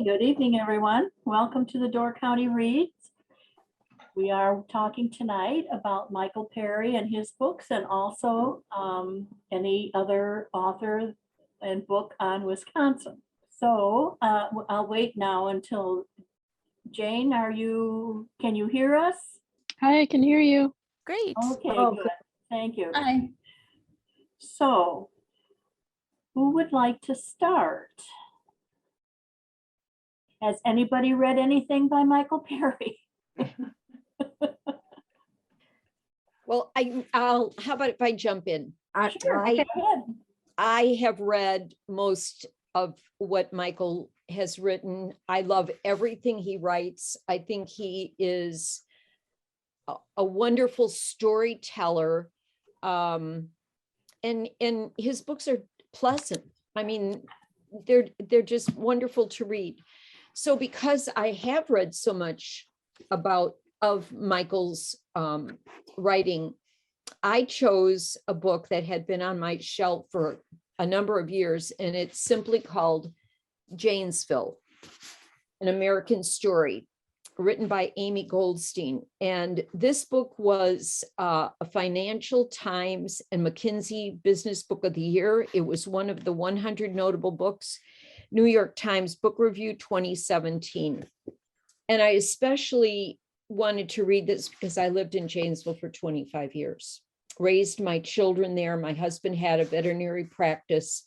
Okay, good evening, everyone. Welcome to the Door County Reads. We are talking tonight about Michael Perry and his books, and also any other author and book on Wisconsin. So I'll wait now until Jane, can you hear us? Hi, I can hear you. Great. Okay, good. Thank you. Hi. So who would like to start? Has anybody read anything by Michael Perry? Well, how about if I jump in? Sure, go ahead. I have read most of what Michael has written. I love everything he writes. I think he is a wonderful storyteller. And his books are pleasant. I mean, they're just wonderful to read. So because I have read so much of Michael's writing, I chose a book that had been on my shelf for a number of years, and it's simply called Janesville, An American Story, written by Amy Goldstein. And this book was a Financial Times and McKinsey Business Book of the Year. It was one of the 100 notable books, New York Times Book Review 2017. And I especially wanted to read this because I lived in Janesville for 25 years, raised my children there. My husband had a veterinary practice.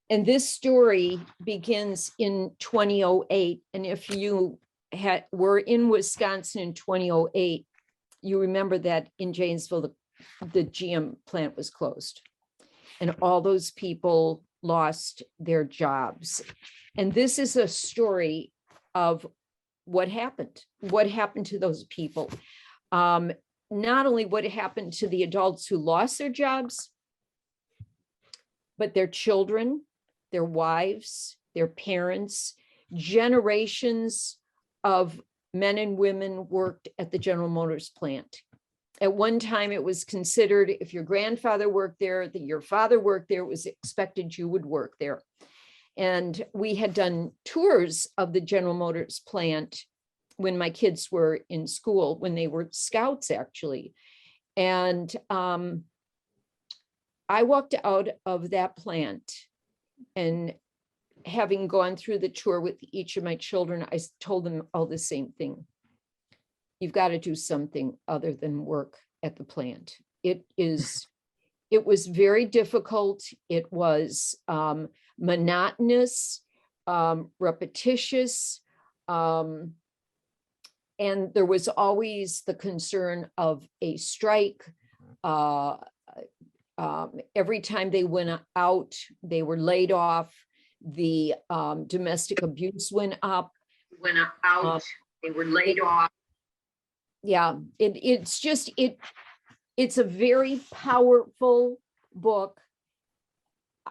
And this story begins in 2008. And if you were in Wisconsin in 2008, you remember that in Janesville, the GM plant was closed. And all those people lost their jobs. And this is a story of what happened to those people. Not only what happened to the adults who lost their jobs, but their children, their wives, their parents, generations of men and women worked at the General Motors plant. At one time, it was considered if your grandfather worked there, that your father worked there, it was expected you would work there. And we had done tours of the General Motors plant when my kids were in school, when they were scouts, actually. And I walked out of that plant, and having gone through the tour with each of my children, I told them all the same thing. You've got to do something other than work at the plant. It was very difficult. It was monotonous, repetitious, and there was always the concern of a strike. Every time they went out, they were laid off. The domestic abuse went up. They were laid off. Yeah, it's a very powerful book.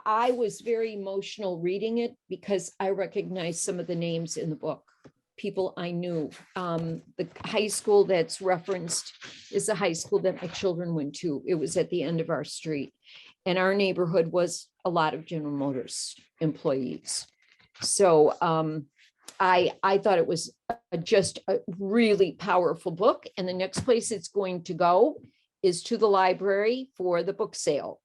I was very emotional reading it because I recognized some of the names in the book, people I knew. The high school that's referenced is the high school that my children went to. It was at the end of our street, and our neighborhood was a lot of General Motors employees. So I thought it was just a really powerful book. And the next place it's going to go is to the library for the book sale.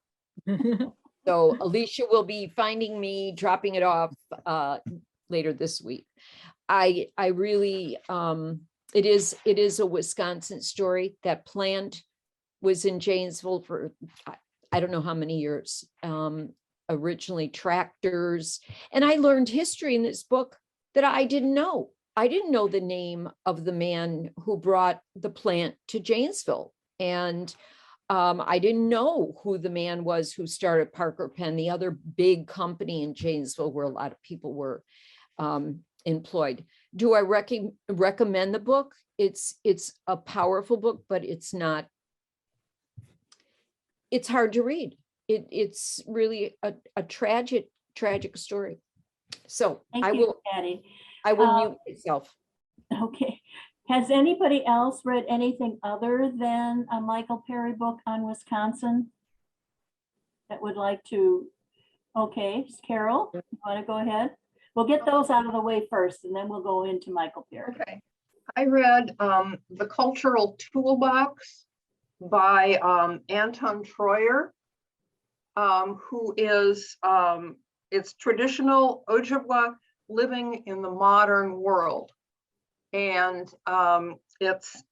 So Alicia will be finding me, dropping it off later this week. I really, it is a Wisconsin story. That plant was in Janesville for, I don't know how many years, originally tractors. And I learned history in this book that I didn't know. I didn't know the name of the man who brought the plant to Janesville. And I didn't know who the man was who started Parker Pen, the other big company in Janesville where a lot of people were employed. Do I recommend the book? It's a powerful book, but it's hard to read. It's really a tragic story. So I will mute myself. Okay. Has anybody else read anything other than a Michael Perry book on Wisconsin that would like to? Okay, Carol, you want to go ahead? we'll get those out of the way first, and then we'll go into Michael Perry. Okay. I read The Cultural Toolbox by Anton Troyer, who is, it's traditional Ojibwa living in the modern world. And it's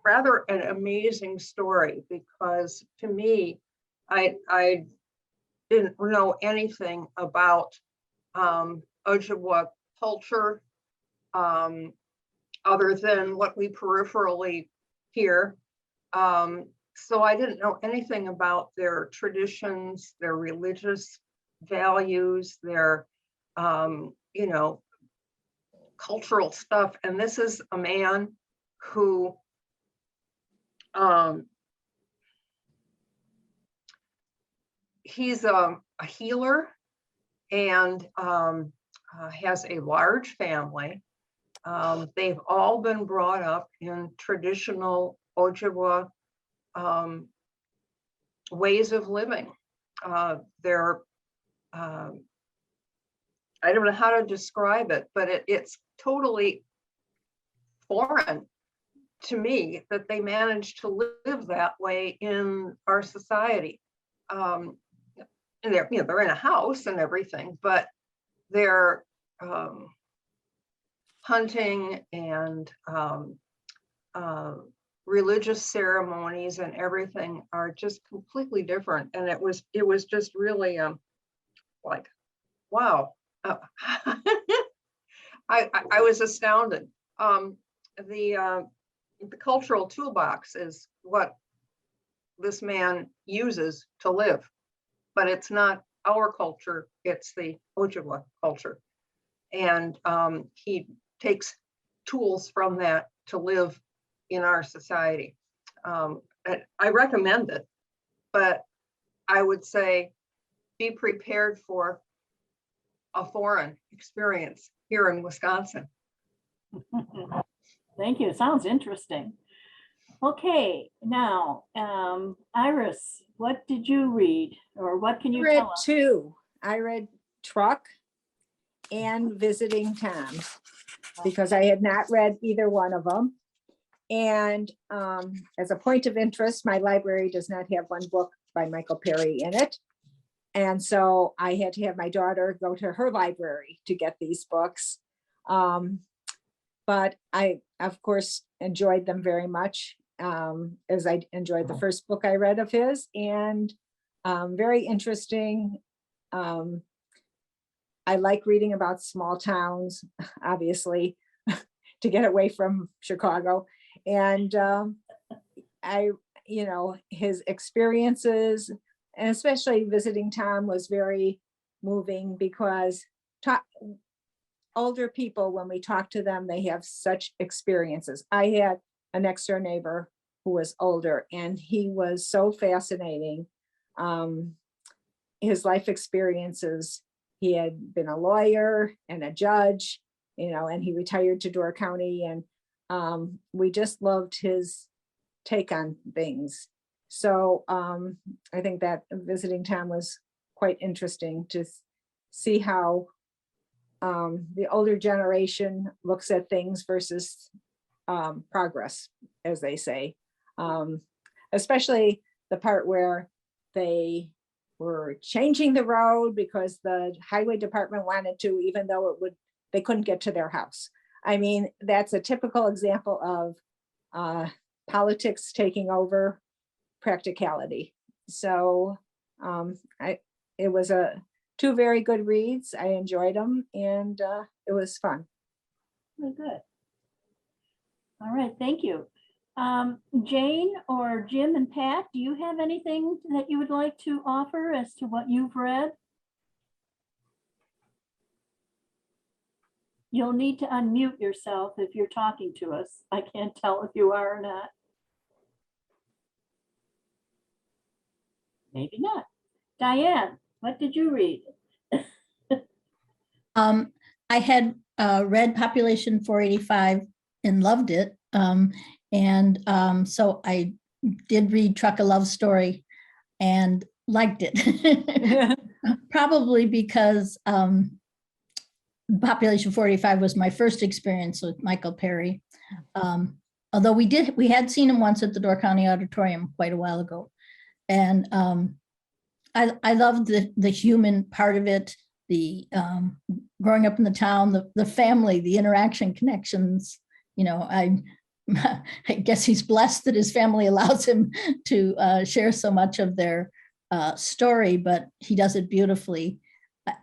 rather an amazing story because to me, I didn't know anything about Ojibwa culture other than what we peripherally hear. So I didn't know anything about their traditions, their religious values, their, you know, cultural stuff. And this is a man who he's a healer and has a large family. They've all been brought up in traditional Ojibwa ways of living. They're, I don't know how to describe it, but it's totally foreign to me that they managed to live that way in our society. And they're, you know, they're in a house and everything, but they're hunting and religious ceremonies and everything are just completely different. And it was just really like, wow. I was astounded. The cultural toolbox is what this man uses to live, but it's not our culture, it's the Ojibwa culture. And he takes tools from that to live in our society. I recommend it, but I would say be prepared for a foreign experience here in Wisconsin. Thank you. Sounds interesting. Okay, now, Iris, what did you read, or what can you read tell us? two. I read Truck and Visiting Tom because I had not read either one of them. And as a point of interest, my library does not have one book by Michael Perry in it. And so I had to have my daughter go to her library to get these books. But I, of course, enjoyed them very much, as I enjoyed the first book I read of his, and very interesting. I like reading about small towns, obviously, to get away from Chicago. And you know, his experiences, and especially Visiting Tom, was very moving because older people, when we talk to them, they have such experiences. I had a next door neighbor who was older, and he was so fascinating. His life experiences, he had been a lawyer and a judge, you know, and he retired to Door County, and we just loved his take on things. So I think that Visiting Tom was quite interesting to see how the older generation looks at things versus progress, as they say, especially the part where they were changing the road because the highway department wanted to, even though they couldn't get to their house. I mean, that's a typical example of politics taking over practicality. So it was two very good reads. I enjoyed them, and it was fun. Very good. All right, thank you. Jane or Jim and Pat, do you have anything that you would like to offer as to what you've read? You'll need to unmute yourself if you're talking to us. I can't tell if you are or not. Maybe not. Diane, what did you read? I had read Population 485 and loved it. So I did read Truck a Love Story and liked it. Probably because Population 45 was my first experience with Michael Perry. Although we had seen him once at the Door County Auditorium quite a while ago. And I loved the human part of it, the growing up in the town, the family, the interaction connections. You know, I guess he's blessed that his family allows him to share so much of their story, but he does it beautifully.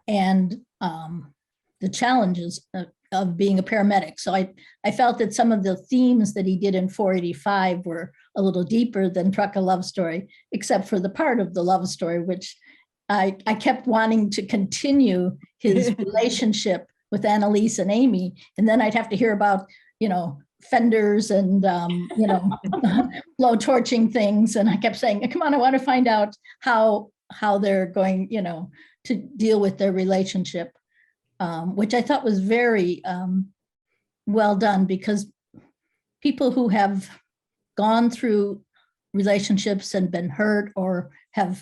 And the challenges of being a paramedic. So I felt that some of the themes that he did in 485 were a little deeper than Truck a Love Story, except for the part of the love story, which I kept wanting to continue his relationship with Annalise and Amy. And then I'd have to hear about, you know, fenders and, you know, blow torching things. And I kept saying, come on, I want to find out how they're going, you know, to deal with their relationship. Which I thought was very well done, because people who have gone through relationships and been hurt or have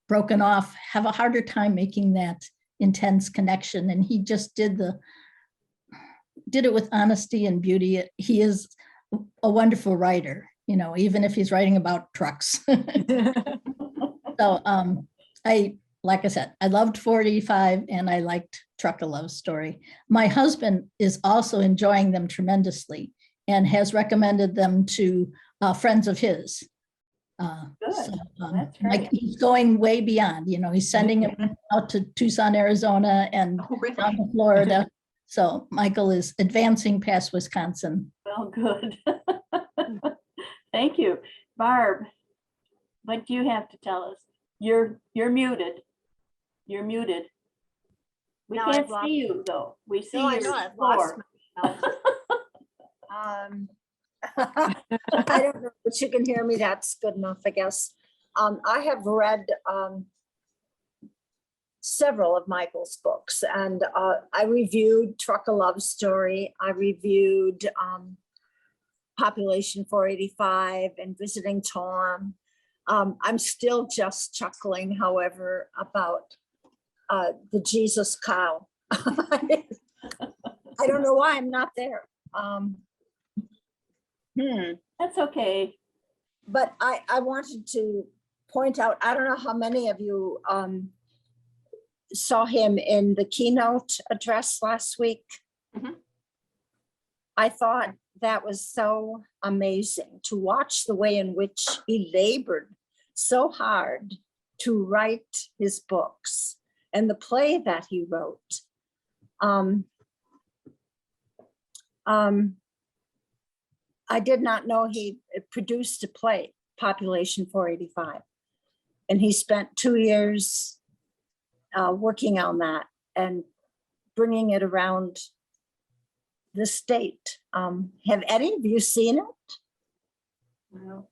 broken off have a harder time making that intense connection. And he just did it with honesty and beauty. He is a wonderful writer, you know, even if he's writing about trucks. So like I said, I loved 45 and I liked Truck a Love Story. My husband is also enjoying them tremendously and has recommended them to friends of his. Good. That's great. He's going way beyond, you know, he's sending them out to Tucson, Arizona and Oh, really? down to Florida. So Michael is advancing past Wisconsin. Well, good. Thank you. Barb, what do you have to tell us? You're muted. You're muted. We No, can't I've lost- see you though. We see No, I your know, I've lost floor. I don't know, but you can hear me. That's good enough, I guess. I have read several of Michael's books, and I reviewed Truck a Love Story. I reviewed Population 485 and Visiting Tom. I'm still just chuckling, however, about the Jesus cow. I don't know why I'm not there. That's okay. But I wanted to point out, I don't know how many of you saw him in the keynote address last week. Mhm. I thought that was so amazing to watch the way in which he labored so hard to write his books and the play that he wrote. I did not know he produced a play, Population 485. And he spent 2 years working on that and bringing it around the state. Have any of you seen it? Well,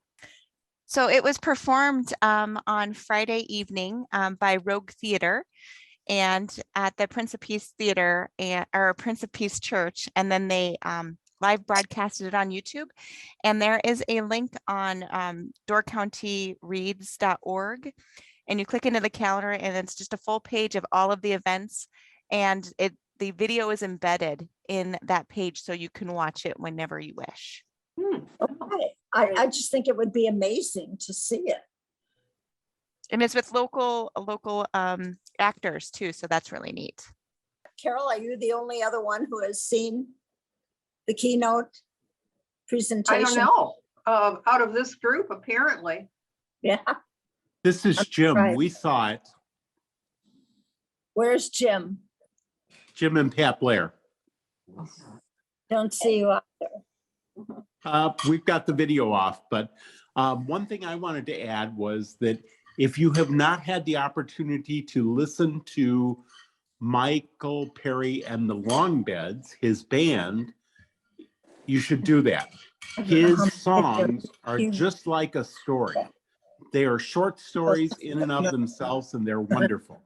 So it was performed on Friday evening by Rogue Theater and at the Prince of Peace Theater or Prince of Peace Church. And then they live broadcasted it on YouTube. And there is a link on doorcountyreads.org. And you click into the calendar and it's just a full page of all of the events. And the video is embedded in that page so you can watch it whenever you wish. Okay. I just think it would be amazing to see it. And it's with local actors too, so that's really neat. Carol, are you the only other one who has seen the keynote I presentation? don't know. Out of this group, apparently. Yeah. This is Jim. right. We saw it. Where's Jim? Jim and Pat Blair. Don't see you out there. We've got the video off, but one thing I wanted to add was that if you have not had the opportunity to listen to Michael Perry and the Longbeds, his band, you should do that. His songs are just like a story. They are short stories in and of themselves, and they're wonderful.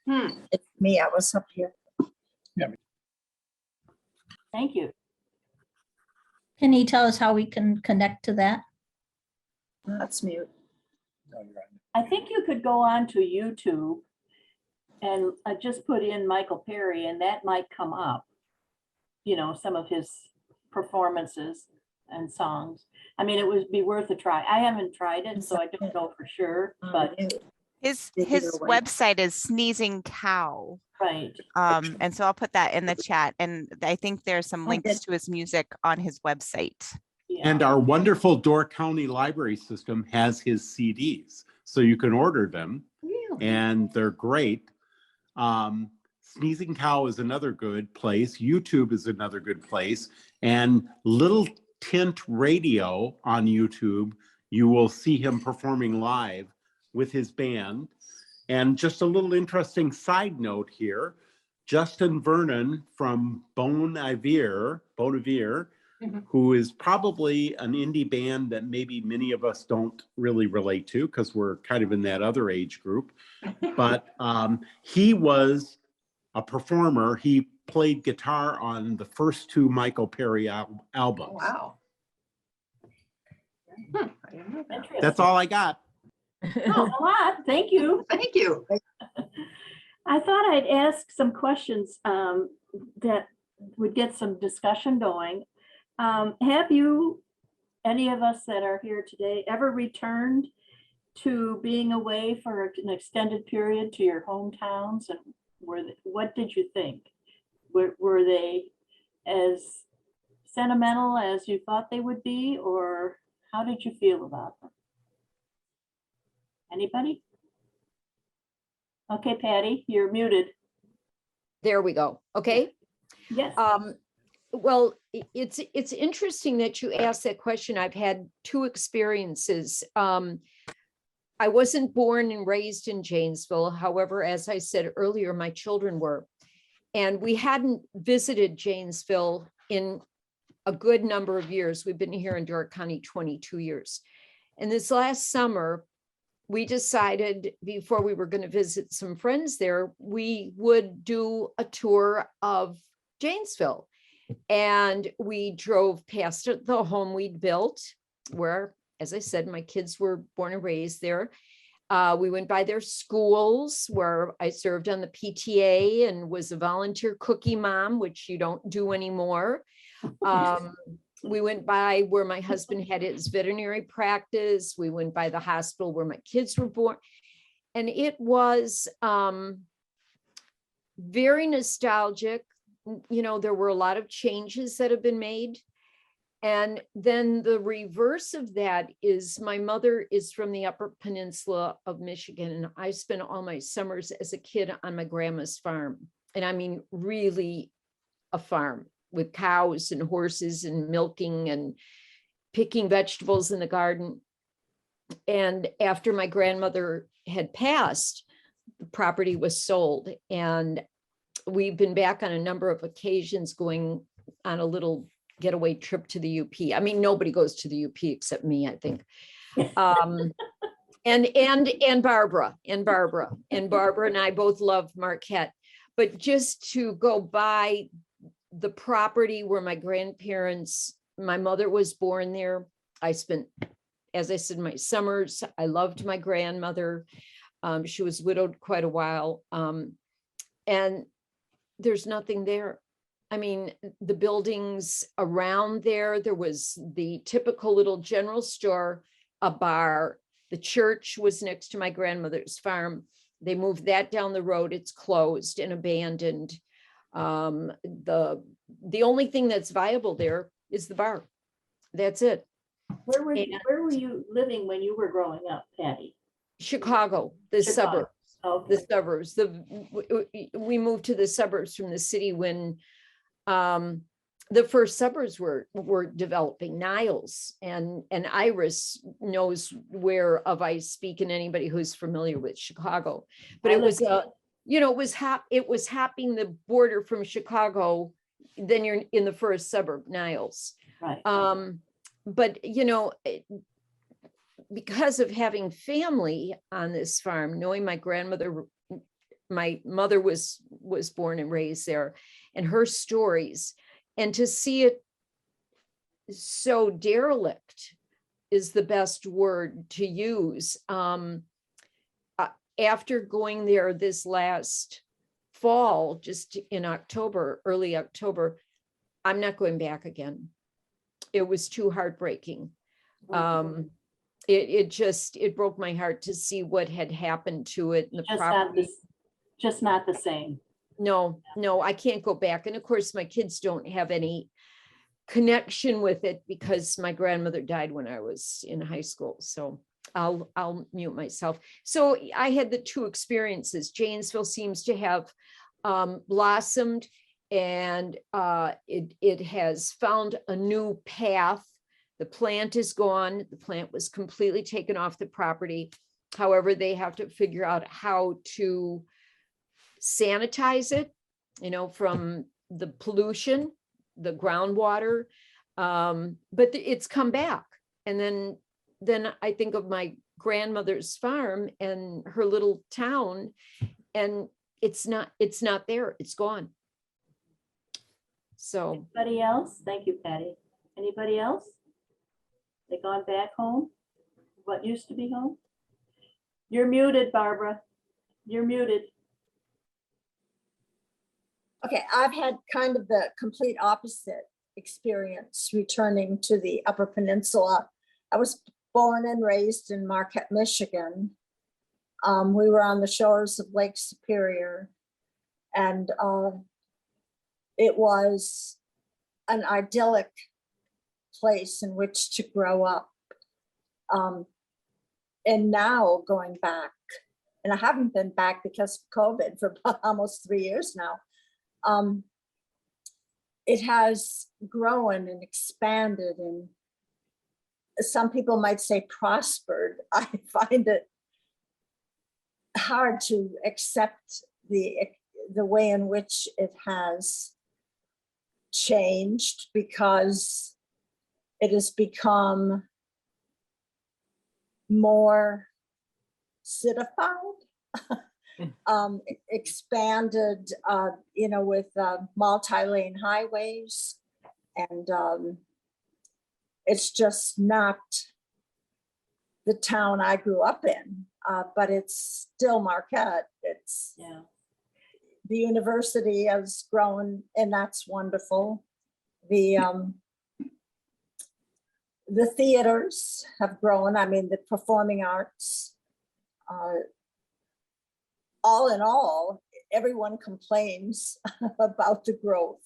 It's me, I was up here. thank you. Can you tell us how we can connect to that? That's mute. I think you could go on to YouTube And I just put in Michael Perry and that might come up, you know, some of his performances and songs. I mean, it would be worth a try. I haven't tried it, so I don't know for sure, but His Digital one. website is Sneezing Cow. right. And so I'll put that in the chat. And I think there's some links good. to his music on his website. Yeah. And our wonderful Door County library system has his CDs, so you can order them and they're great. Sneezing Cow is another good place. YouTube is another good place. And Little Tint Radio on YouTube, you will see him performing live with his band. And just a little interesting side note here, Justin Vernon from Bon Iver, who is probably an indie band that maybe many of us don't really relate to because we're kind of in that other age group. But he was a performer. He played guitar on the first two Michael Perry albums. Oh, wow. I didn't know that. Interesting. That's all I got. Oh, a lot. Thank you. Thank you. I thought I'd ask some questions that would get some discussion going. Have you, any of us that are here today, ever returned to being away for an extended period to your hometowns? And what did you think? Were they as sentimental as you thought they would be, or how did you feel about them? Anybody? Okay, Patty, you're muted. There we go. Okay. Yes. Well, it's interesting that you asked that question. I've had two experiences. I wasn't born and raised in Janesville. However, as I said earlier, my children were, and we hadn't visited Janesville in a good number of years. We've been here in Door County 22 years. And this last summer, we decided before we were going to visit some friends there, we would do a tour of Janesville. And we drove past the home we'd built, where, as I said, my kids were born and raised there. We went by their schools where I served on the PTA and was a volunteer cookie mom, which you don't do anymore. We went by where my husband had his veterinary practice. We went by the hospital where my kids were born. And it was very nostalgic. You know, there were a lot of changes that have been made. And then the reverse of that is my mother is from the Upper Peninsula of Michigan. And I spent all my summers as a kid on my grandma's farm. And I mean, really a farm with cows and horses and milking and picking vegetables in the garden. And after my grandmother had passed, the property was sold. And we've been back on a number of occasions going on a little getaway trip to the UP. I mean, nobody goes to the UP except me, I think. And Barbara and I both love Marquette. But just to go by the property where my grandparents, my mother was born there. I spent, as I said, my summers. I loved my grandmother. She was widowed quite a while. And there's nothing there. I mean, the buildings around there was the typical little general store, a bar. The church was next to my grandmother's farm. They moved that down the road. It's closed and abandoned. The only thing that's viable there is the bar. That's it. Where were you living when you were growing up, Patty? Chicago, the Chicago. suburbs. Okay. The suburbs. We moved to the suburbs from the city when the first suburbs were developing. Niles and Iris knows whereof I speak, and anybody who's familiar with Chicago. But it was it was hopping the border from Chicago. Then you're in the first suburb, Niles. Right. But because of having family on this farm, knowing my grandmother, my mother was born and raised there, and her stories, and to see it so derelict is the best word to use. after going there this last fall, just in October, early October, I'm not going back again. It was too heartbreaking. It broke my heart to see what had happened to it and the property. Just not the same. No, I can't go back. And of course, my kids don't have any connection with it because my grandmother died when I was in high school. So I'll mute myself. So I had the two experiences. Janesville seems to have blossomed, and it has found a new path. The plant is gone. The plant was completely taken off the property. However, they have to figure out how to sanitize it, from the pollution, the groundwater. But it's come back. And then I think of my grandmother's farm and her little town, and it's not there. It's gone. So. Anybody else? Thank you, Patty. Anybody else? They gone back home? What used to be home? You're muted, Barbara. You're muted. Okay, I've had kind of the complete opposite experience returning to the Upper Peninsula. I was born and raised in Marquette, Michigan. We were on the shores of Lake Superior, and it was an idyllic place in which to grow up. And now going back, and I haven't been back because of COVID for almost 3 years now. It has grown and expanded, and some people might say prospered. I find it hard to accept the way in which it has changed, because it has become more citified, expanded, with multi-lane highways, and it's just not the town I grew up in, but it's still Marquette. It's the university has grown, and that's wonderful. The theaters have grown. I mean, the performing arts. All in all, everyone complains about the growth.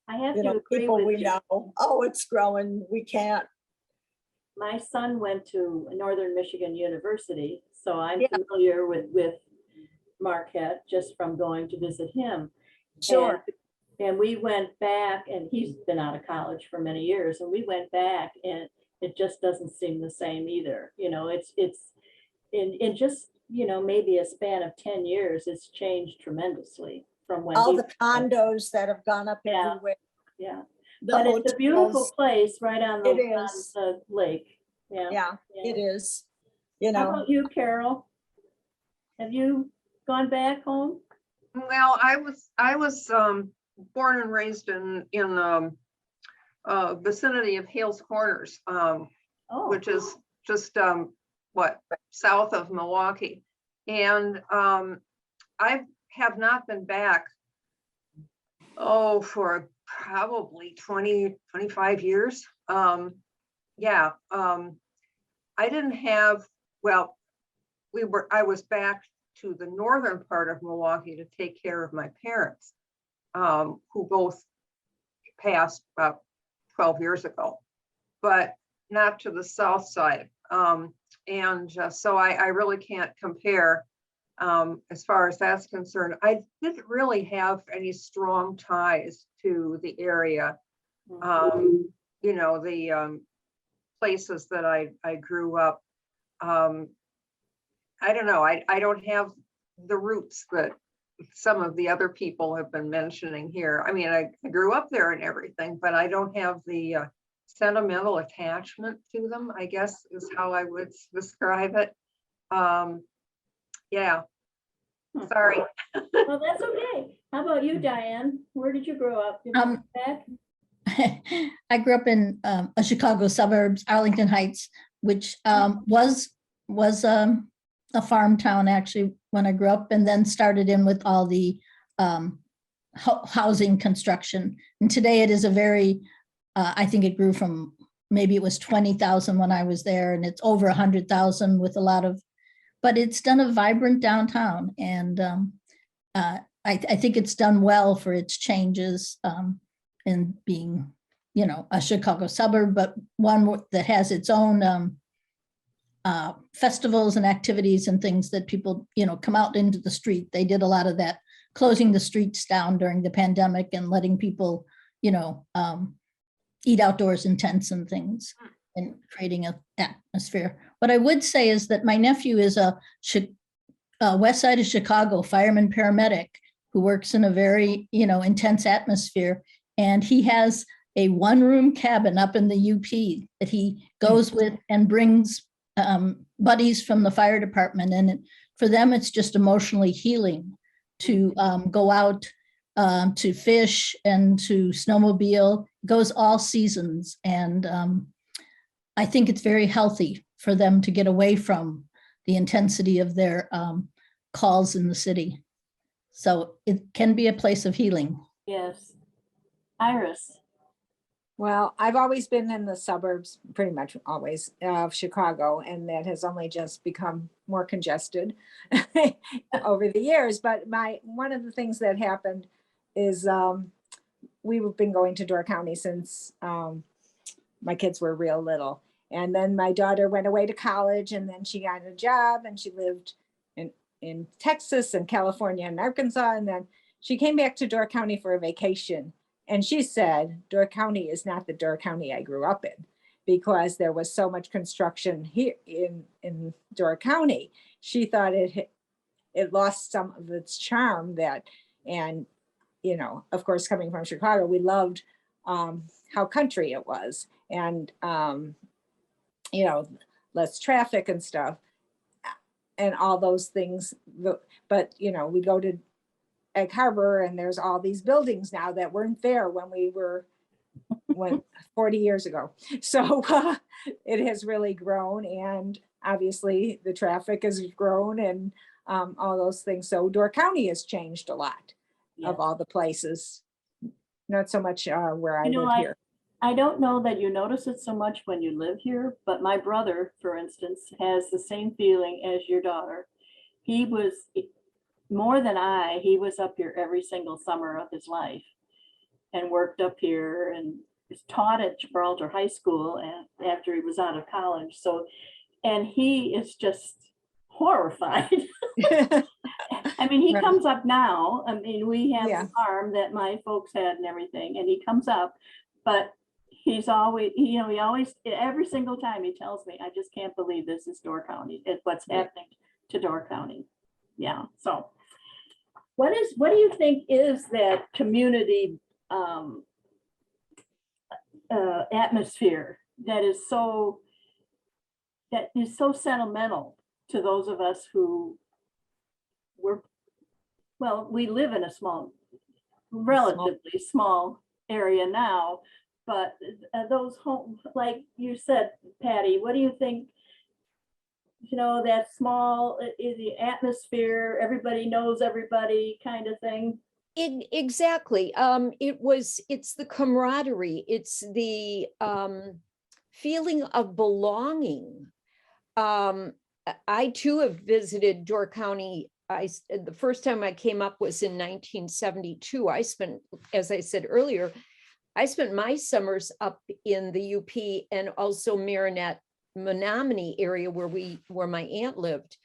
I have to agree people with we you. know, oh, it's growing, we can't. My son went to Northern Michigan University, so I'm Yeah. familiar with Marquette just from going to visit him. Sure. And we went back, and he's been out of college for many years, and we went back, and it just doesn't seem the same either. It's in just, maybe a span of 10 years, it's changed tremendously from when All he- the condos that have gone up Yeah. everywhere. Yeah, The but it's a beautiful hotels. place right on the, It on is. the lake. Yeah. Yeah, it is. How about you, Carol? Have you gone back home? Well, I was born and raised in vicinity of Hales Corners, Oh, which is just south of Milwaukee. And I have not been back, for probably 20, 25 years. I didn't have, I was back to the northern part of Milwaukee to take care of my parents, who both passed about 12 years ago, but not to the south side. So I really can't compare as far as that's concerned. I didn't really have any strong ties to the area. The places that I grew up. I don't know. I don't have the roots that some of the other people have been mentioning here. I mean, I grew up there and everything, but I don't have the sentimental attachment to them, I guess is how I would describe it. Sorry. well, that's okay. How about you, Diane? Where did you grow up? Back? I grew up in a Chicago suburbs, Arlington Heights, which was a a farm town actually when I grew up, and then started in with all the housing construction. And today it is a very, I think it grew from, maybe it was 20,000 when I was there, and it's over 100,000 with a lot of, but it's done a vibrant downtown. And I think it's done well for its changes in being, you know, a Chicago suburb, but one that has its own festivals and activities and things that people, you know, come out into the street. They did a lot of that, closing the streets down during the pandemic and letting people, you know, eat outdoors in tents and things and creating an atmosphere. What I would say is that my nephew is a west side of Chicago fireman paramedic who works in a very, you know, intense atmosphere. And he has a one-room cabin up in the UP that he goes with and brings buddies from the fire department. And for them, it's just emotionally healing to go out to fish and to snowmobile. It goes all seasons. And I think it's very healthy for them to get away from the intensity of their calls in the city. So it can be a place of healing. Yes. Iris. Well, I've always been in the suburbs, pretty much always, of Chicago, and that has only just become more congested over the years. But one of the things that happened is we've been going to Door County since my kids were real little. And then my daughter went away to college, and then she got a job, and she lived in Texas and California and Arkansas. And then she came back to Door County for a vacation. And she said, Door County is not the Door County I grew up in, because there was so much construction here in Door County. She thought it lost some of its charm and, you know, of course, coming from Chicago, we loved how country it was, and, you know, less traffic and stuff and all those things. But, you know, we go to Egg Harbor, and there's all these buildings now that weren't there when we went 40 years ago. So it has really grown, and obviously the traffic has grown, and all those things. So Door County has changed a lot of all the places, not so much where I live here. I don't know that you notice it so much when you live here, but my brother, for instance, has the same feeling as your daughter. He was more than he was up here every single summer of his life and worked up here and was taught at Gibraltar High School and after he was out of college. So, and he is just horrified. I mean, he comes up now. I mean, we have a farm that my folks had and everything, and he comes up, but he's always, you know, he always, every single time he tells me, I just can't believe this is Door County. It's what's happening to Door County. Yeah. So what do you think is that community atmosphere that is so sentimental to those of us who we live in a relatively small area now, but those homes, like you said, Patty, what do you think? You know, that small, the atmosphere, everybody knows everybody kind of thing. Exactly. It's the camaraderie. It's the feeling of belonging. I too have visited Door County. The first time I came up was in 1972. I spent, as I said earlier, I spent my summers up in the UP and also Marinette, Menominee area where my aunt lived.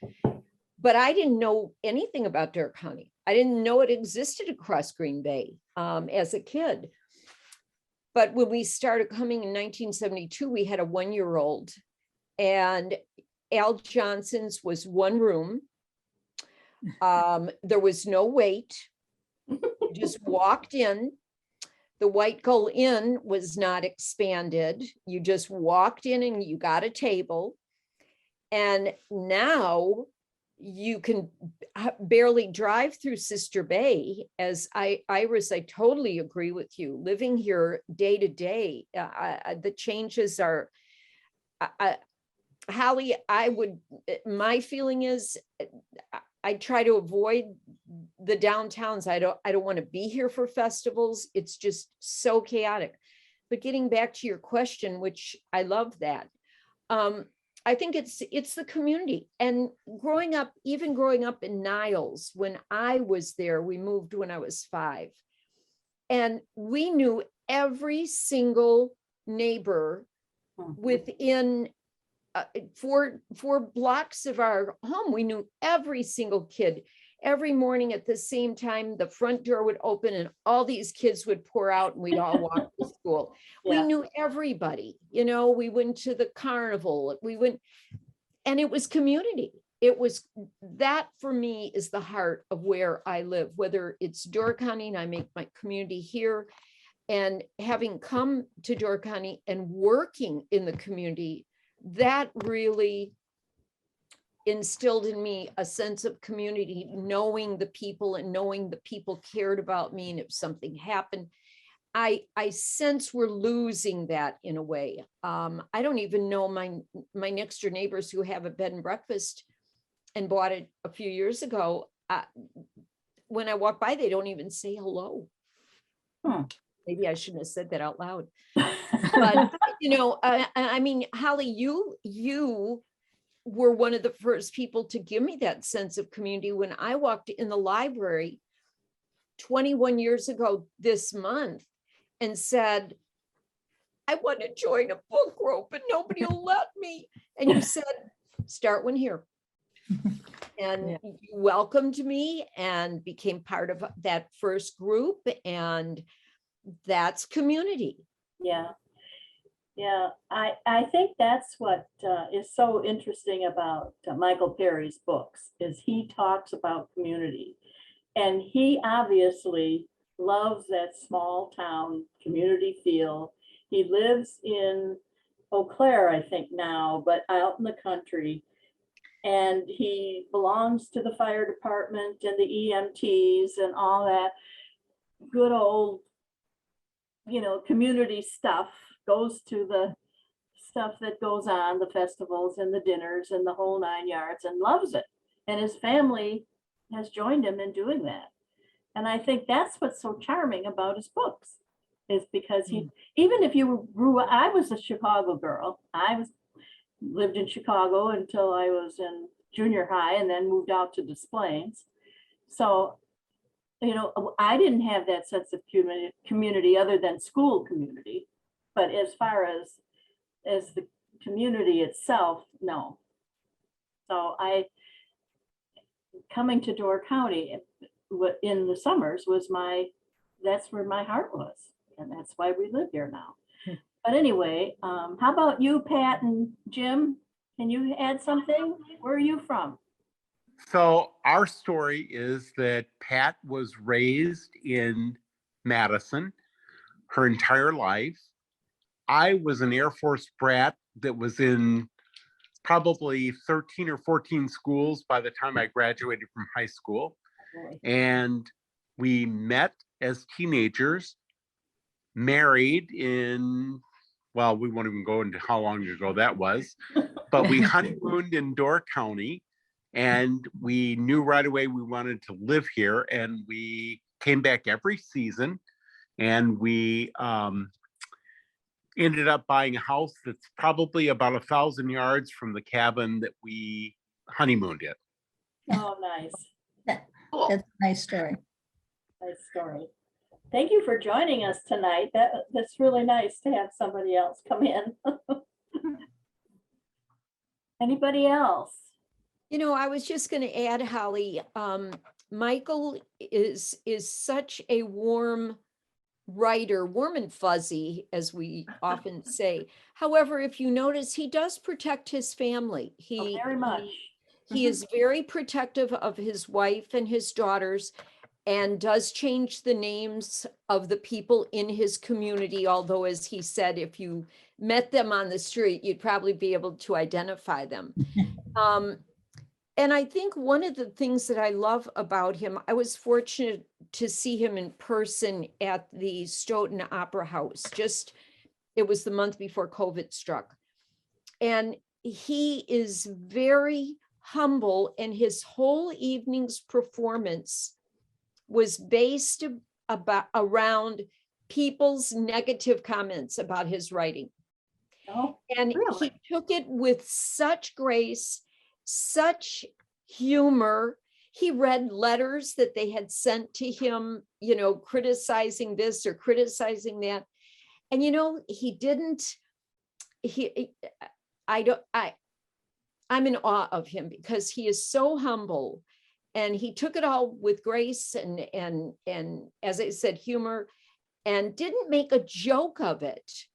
But I didn't know anything about Door County. I didn't know it existed across Green Bay as a kid. But when we started coming in 1972, we had a 1-year-old, and Al Johnson's was one room. There was no wait. You just walked in. The White Gull Inn was not expanded. You just walked in and you got a table. And now you can barely drive through Sister Bay. Iris, I totally agree with you. Living here day to day, the changes are, Holly, my feeling is I try to avoid the downtowns. I don't want to be here for festivals. It's just so chaotic. But getting back to your question, which I love that. I think it's the community, and even growing up in Niles, when I was there, we moved when I was 5, and we knew every single neighbor within 4 blocks of our home. We knew every single kid. Every morning at the same time, the front door would open and all these kids would pour out and we'd all walk to school. We Yeah. knew everybody, we went to the carnival, and it was community. That for me is the heart of where I live, whether it's Door County and I make my community here, and having come to Door County and working in the community, that really instilled in me a sense of community, knowing the people and knowing the people cared about me. And if something happened, I sense we're losing that in a way. I don't even know my next door neighbors who have a bed and breakfast and bought it a few years ago. When I walk by, they don't even say hello. Maybe I shouldn't have said that out loud. But I mean, Holly, you were one of the first people to give me that sense of community when I walked in the library 21 years ago this month and said, I want to join a book group, but nobody will let me. And you said, start one here. And you welcomed me and became part of that first group. And that's community. Yeah. Yeah, I think that's what is so interesting about Michael Perry's books, is he talks about community. And he obviously loves that small town community feel. He lives in Eau Claire, I think now, but out in the country. And he belongs to the fire department and the EMTs and all that good old, community stuff. Goes to the stuff that goes on, the festivals and the dinners and the whole 9 yards, and loves it. And his family has joined him in doing that. And I think that's what's so charming about his books, is because even if you grew up, I was a Chicago girl. Lived in Chicago until I was in junior high and then moved out to Des Plaines. So, I didn't have that sense of community other than school community. But as far as the community itself, no. So coming to Door County in the summers that's where my heart was. And that's why we live here now. But anyway, how about you, Pat and Jim? Can you add something? Where are you from? So our story is that Pat was raised in Madison her entire life. I was an Air Force brat that was in probably 13 or 14 schools by the time I graduated from high school. And we met as teenagers, married in, well, we won't even go into how long ago that was, but we honeymooned in Door County, and we knew right away we wanted to live here, and we came back every season, and we ended up buying a house that's probably about 1,000 yards from the cabin that we honeymooned in. Oh, nice. That's a nice story. Nice story. Thank you for joining us tonight. That's really nice to have somebody else come in. Anybody else? I was just going to add, Holly, Michael is such a warm writer, warm and fuzzy, as we often say. However, if you notice, he does protect his family. Very much. He is very protective of his wife and his daughters, and does change the names of the people in his community. Although, as he said, if you met them on the street, you'd probably be able to identify them. And I think one of the things that I love about him, I was fortunate to see him in person at the Stoughton Opera House. It was the month before COVID struck. And he is very humble, and his whole evening's performance was based around people's negative comments about his writing. Oh, And really? he took it with such grace, such humor. He read letters that they had sent to him, you know, criticizing this or criticizing that. And, you know, I'm in awe of him because he is so humble, and he took it all with grace and as I said, humor, and didn't make a joke of it,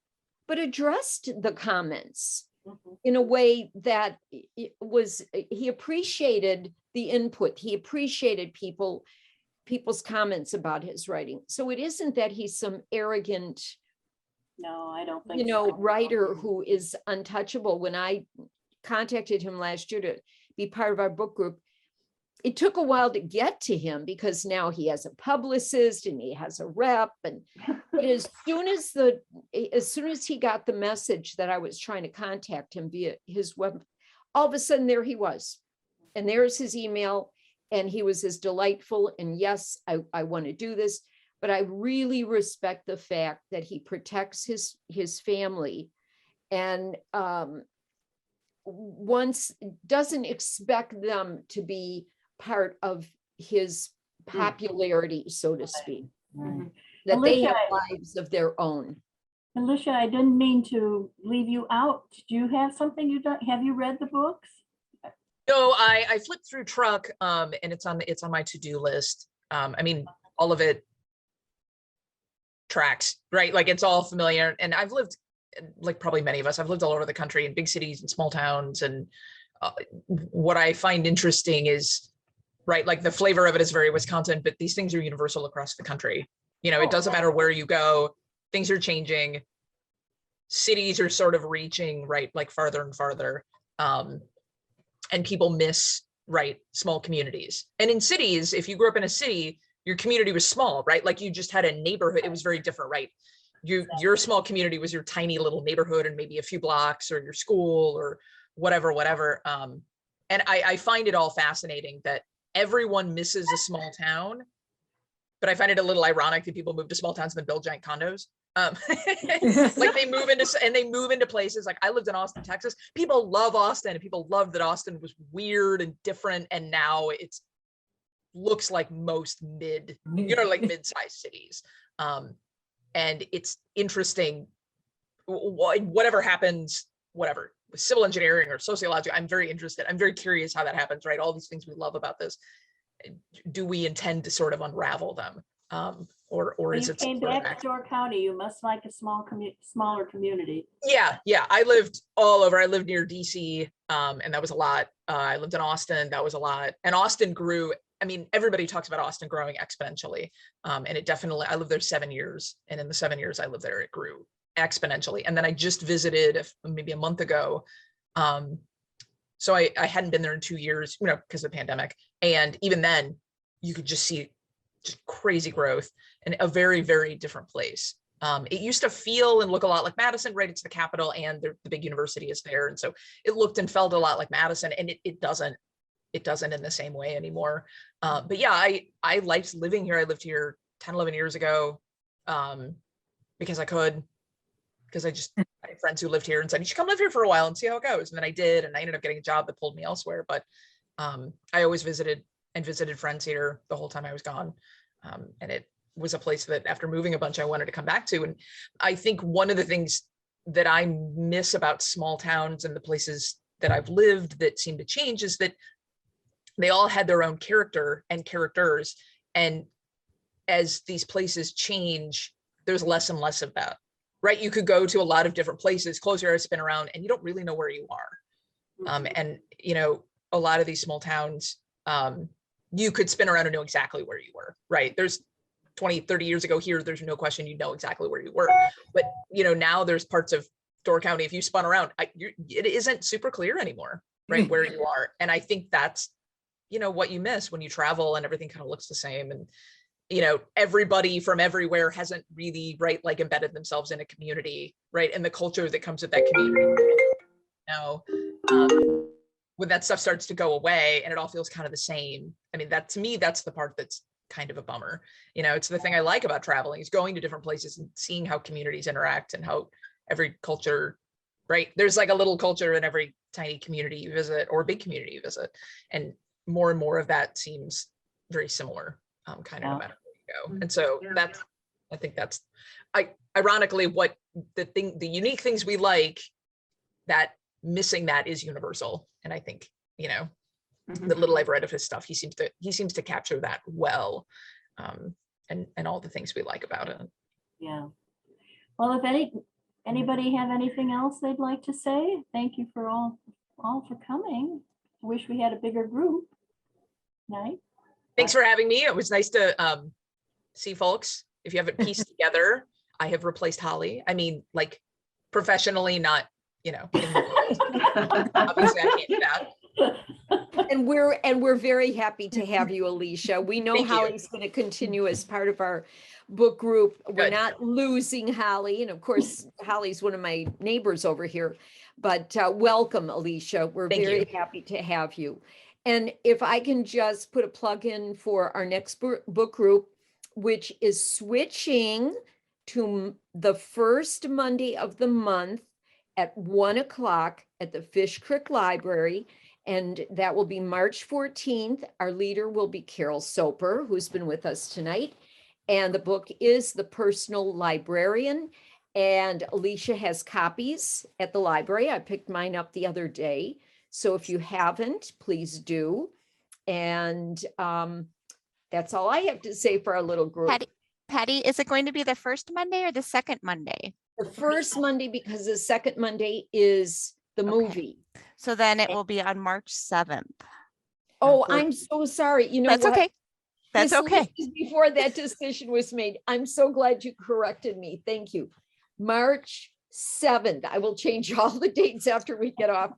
but addressed the comments Mhm. in a way that he appreciated the input. He appreciated people's comments about his writing. So it isn't that he's some arrogant, No, I don't think you know, so. writer who is untouchable. When I contacted him last year to be part of our book group, it took a while to get to him because now he has a publicist and he has a rep. And as soon as he got the message that I was trying to contact him via his web, all of a sudden there he was. And there's his email, and he was as delightful. And yes, I want to do this, but I really respect the fact that he protects his family, and doesn't expect them to be part of his popularity, so to speak, Mhm. that they Alicia, have lives of their own. Alicia, I didn't mean to leave you out. Do you have something have you read the books? No, I flipped through Truck, and it's on my to-do list. I mean, all of it tracks, right? Like, it's all familiar. And I've lived, like probably many of us, I've lived all over the country in big cities and small towns. And what I find interesting is, right, like the flavor of it is very Wisconsin, but these things are universal across the country. You know, it doesn't matter where you go, things are changing. Cities are sort of reaching, right, like farther and farther. And people miss, right, small communities. And in cities, if you grew up in a city, your community was small, right? Like, you just had a neighborhood. It was very different, right? Your small community was your tiny little neighborhood and maybe a few blocks, or your school, or whatever. And I find it all fascinating that everyone misses a small town, but I find it a little ironic that people move to small towns and then build giant condos. Like, they move into places. Like, I lived in Austin, Texas. People love Austin, and people loved that Austin was weird and different. And now it's looks like most mid-sized cities. And it's interesting, whatever happens, whatever, with civil engineering or sociology, I'm very interested. I'm very curious how that happens, right? All these things we love about this. Do we intend to sort of unravel them? Or is You it came sort of back to Door County. You must like a smaller community. Yeah. I lived all over. I lived near DC, and that was a lot. I lived in Austin. That was a lot. And Austin grew. I mean, everybody talks about Austin growing exponentially. And it definitely, I lived there 7 years. And in the 7 years I lived there, it grew exponentially. And then I just visited maybe a month ago. So I hadn't been there in 2 years, you know, because of the pandemic. And even then, you could just see just crazy growth and a very, very different place. It used to feel and look a lot like Madison, right? It's the capital, and the big university is there. And so it looked and felt a lot like Madison, and it doesn't in the same way anymore. But yeah, I liked living here. I lived here 10, 11 years ago, because I had friends who lived here and said, you should come live here for a while and see how it goes. And then I did, and I ended up getting a job that pulled me elsewhere. But I always visited friends here the whole time I was gone. And it was a place that after moving a bunch, I wanted to come back to. And I think one of the things that I miss about small towns and the places that I've lived that seem to change is that they all had their own character and characters. And as these places change, there's less and less of that, right? You could go to a lot of different places, close your eyes, spin around, and you don't really know where you are. And, you know, a lot of these small towns, you could spin around and know exactly where you were, right? There's 20, 30 years ago here, there's no question you know exactly where you were. But, you know, now there's parts of Door County, if you spun around, it isn't super clear anymore, right, where you are. And I think that's, you know, what you miss when you travel and everything kind of looks the same. And, you know, everybody from everywhere hasn't really, right, like embedded themselves in a community, right? And the culture that comes with that community. You know, when that stuff starts to go away and it all feels kind of the same. I mean, that to me, that's the part that's kind of a bummer. You know, it's the thing I like about traveling is going to different places and seeing how communities interact and how every culture, right? There's like a little culture in every tiny community you visit or big community you visit. And more of that seems very similar, kind of no matter where you go. And so that's, I think that's, ironically, what the unique things we like, that missing that is universal. And I think, you know, the little I've read of his stuff, he seems to capture that well, and all the things we like about it. Yeah. Well, if anybody have anything else they'd like to say, thank you for all for coming. I wish we had a bigger group. Night. Thanks for having me. It was nice to see folks. If you have it pieced together, I have replaced Holly. I mean, like professionally, not, you know, obviously I can't do that. And we're very happy to have you, Alicia. We know Thank you. Holly's going to continue as part of our book group. We're Good. not losing Holly. And of course, Holly's one of my neighbors over here, but welcome, Alicia. We're Thank very you. happy to have you. And if I can just put a plug in for our next book group, which is switching to the first Monday of the month at 1 o'clock at the Fish Creek Library. And that will be March 14th. Our leader will be Carol Soper, who's been with us tonight. And the book is The Personal Librarian. And Alicia has copies at the library. I picked mine up the other day. So if you haven't, please do. And that's all I have to say for our little group. Patty, is it going to be the first Monday or the second Monday? The first Monday, because the second Monday is the movie. So then it will be on March 7th. Oh, I'm so sorry. You know That's what? okay. That's okay. This is before that decision was made. I'm so glad you corrected me. Thank you. March 7th. I will change all the dates after we get off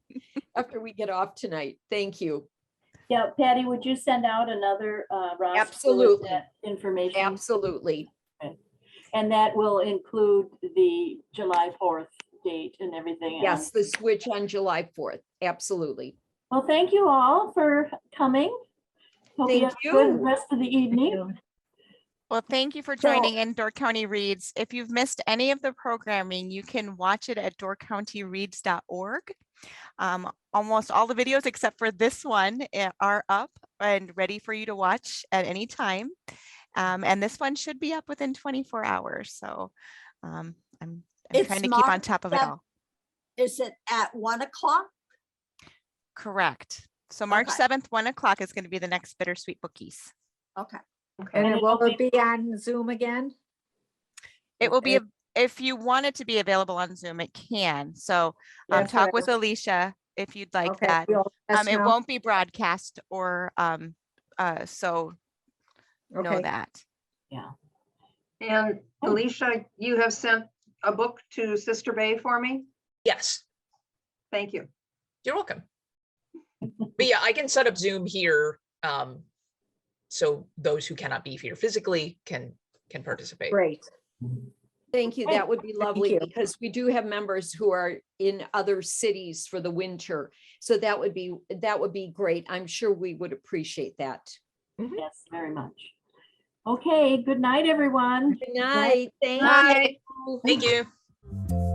tonight. Thank you. Yeah, Patty, would you send out another roster with Absolutely. that information? Absolutely. And that will include the July 4th date and everything Yes, else. the switch on July 4th. Absolutely. Well, thank you all for coming. Hope Thank you have a you. good rest of the evening. Well, thank you for joining in Door County Reads. If you've missed any of the programming, you can watch it at doorcountyreads.org. Almost all the videos except for this one are up and ready for you to watch at any time. And this one should be up within 24 hours. So I'm trying to keep on top of it all. Is it at 1 o'clock? Correct. So March Okay. 7th, 1 o'clock is going to be the next Bittersweet Bookies. Okay. And And it it will will it be on Zoom again? It will be, Okay. if you want it to be available on Zoom, it can. So That's talk what with Alicia if you'd like Okay, that. you'll let us It know? won't be broadcast or so know Okay. that. And Alicia, you have sent a book to Sister Bay for me? Yes, Thank you. you're welcome. But yeah, I can set up Zoom here. So those who cannot be here physically can participate. Great. Thank you. That would be lovely you. because we do have members who are in other cities for the winter. So that would be great. I'm sure we would appreciate that. Yes, very much. Okay, good night, everyone. Good night. Thank Bye. you. Thank you.